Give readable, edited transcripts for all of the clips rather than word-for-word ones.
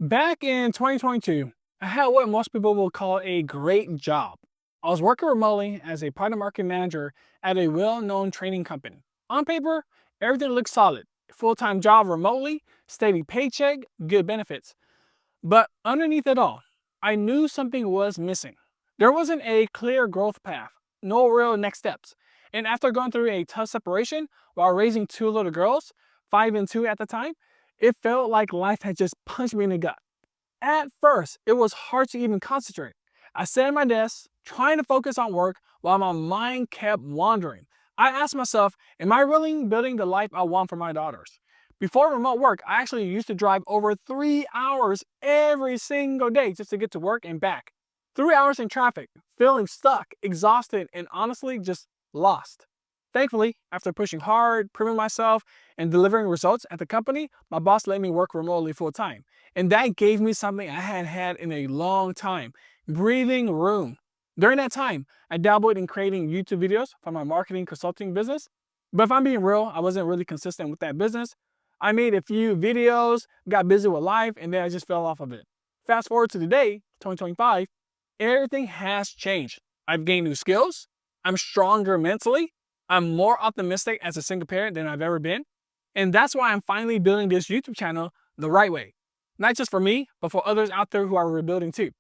Back in 2022, I had what most people will call a great job. I was working remotely as a product marketing manager at a well-known training company. On paper, everything looked solid. Full-time job remotely, steady paycheck, good benefits. But underneath it all, I knew something was missing. There wasn't a clear growth path, no real next steps. And after going through a tough separation while raising two little girls, 5 and 2 at the time, it felt like life had just punched me in the gut. At first, it was hard to even concentrate. I sat at my desk, trying to focus on work while my mind kept wandering. I asked myself, am I really building the life I want for my daughters? Before remote work, I actually used to drive over 3 hours every single day just to get to work and back. 3 hours in traffic, feeling stuck, exhausted, and honestly just lost. Thankfully, after pushing hard, proving myself, and delivering results at the company, my boss let me work remotely full time. And that gave me something I hadn't had in a long time, breathing room. During that time, I dabbled in creating YouTube videos for my marketing consulting business. But if I'm being real, I wasn't really consistent with that business. I made a few videos, got busy with life, and then I just fell off of it. Fast forward to today, 2025, everything has changed. I've gained new skills. I'm stronger mentally. I'm more optimistic as a single parent than I've ever been. And that's why I'm finally building this YouTube channel the right way. Not just for me, but for others out there who are rebuilding too.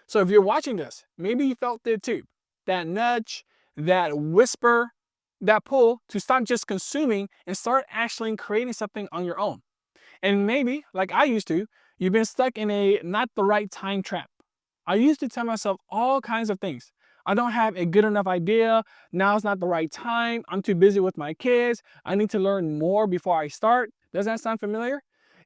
So if you're watching this, maybe you felt it too. That nudge, that whisper, that pull to stop just consuming and start actually creating something on your own. And maybe, like I used to, you've been stuck in a not the right time trap. I used to tell myself all kinds of things. I don't have a good enough idea. Now's not the right time. I'm too busy with my kids. I need to learn more before I start. Does that sound familiar?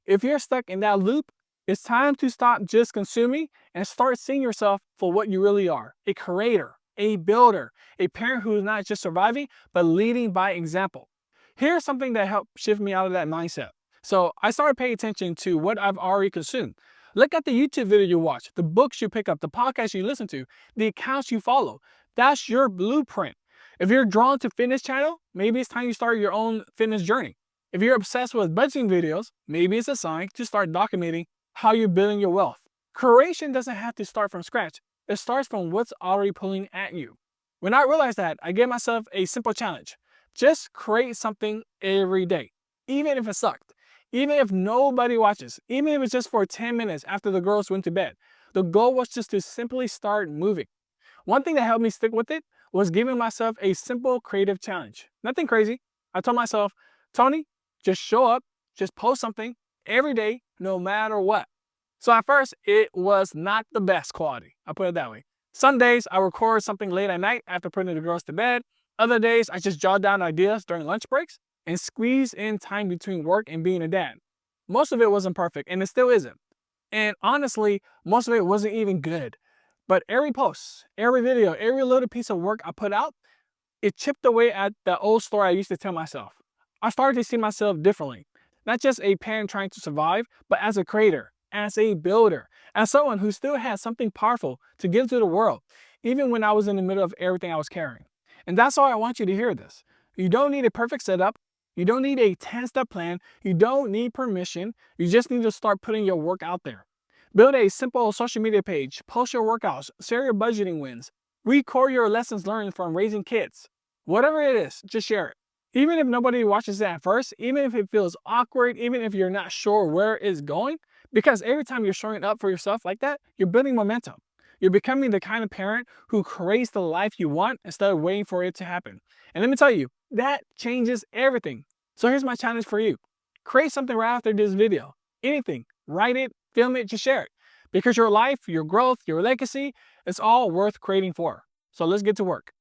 If you're stuck in that loop, it's time to stop just consuming and start seeing yourself for what you really are: a creator, a builder, a parent who is not just surviving, but leading by example. Here's something that helped shift me out of that mindset. So I started paying attention to what I've already consumed. Look at the YouTube video you watch, the books you pick up, the podcasts you listen to, the accounts you follow. That's your blueprint. If you're drawn to fitness channel, maybe it's time you start your own fitness journey. If you're obsessed with budgeting videos, maybe it's a sign to start documenting how you're building your wealth. Creation doesn't have to start from scratch. It starts from what's already pulling at you. When I realized that, I gave myself a simple challenge. Just create something every day, even if it sucked. Even if nobody watches, even if it's just for 10 minutes after the girls went to bed, the goal was just to simply start moving. One thing that helped me stick with it was giving myself a simple creative challenge. Nothing crazy. I told myself, Tony, just show up, just post something every day, no matter what. So at first, it was not the best quality. I'll put it that way. Some days I record something late at night after putting the girls to bed. Other days I just jot down ideas during lunch breaks and squeeze in time between work and being a dad. Most of it wasn't perfect, and it still isn't. And honestly, most of it wasn't even good. But every post, every video, every little piece of work I put out, it chipped away at the old story I used to tell myself. I started to see myself differently. Not just a parent trying to survive, but as a creator, as a builder, as someone who still had something powerful to give to the world, even when I was in the middle of everything I was carrying. And that's why I want you to hear this. You don't need a perfect setup. You don't need a 10-step plan. You don't need permission. You just need to start putting your work out there. Build a simple social media page, post your workouts, share your budgeting wins, record your lessons learned from raising kids. Whatever it is, just share it. Even if nobody watches it at first, even if it feels awkward, even if you're not sure where it's going, because every time you're showing up for yourself like that, you're building momentum. You're becoming the kind of parent who creates the life you want instead of waiting for it to happen. And let me tell you, that changes everything. So here's my challenge for you. Create something right after this video. Anything. Write it, film it, just share it. Because your life, your growth, your legacy, it's all worth creating for. So let's get to work.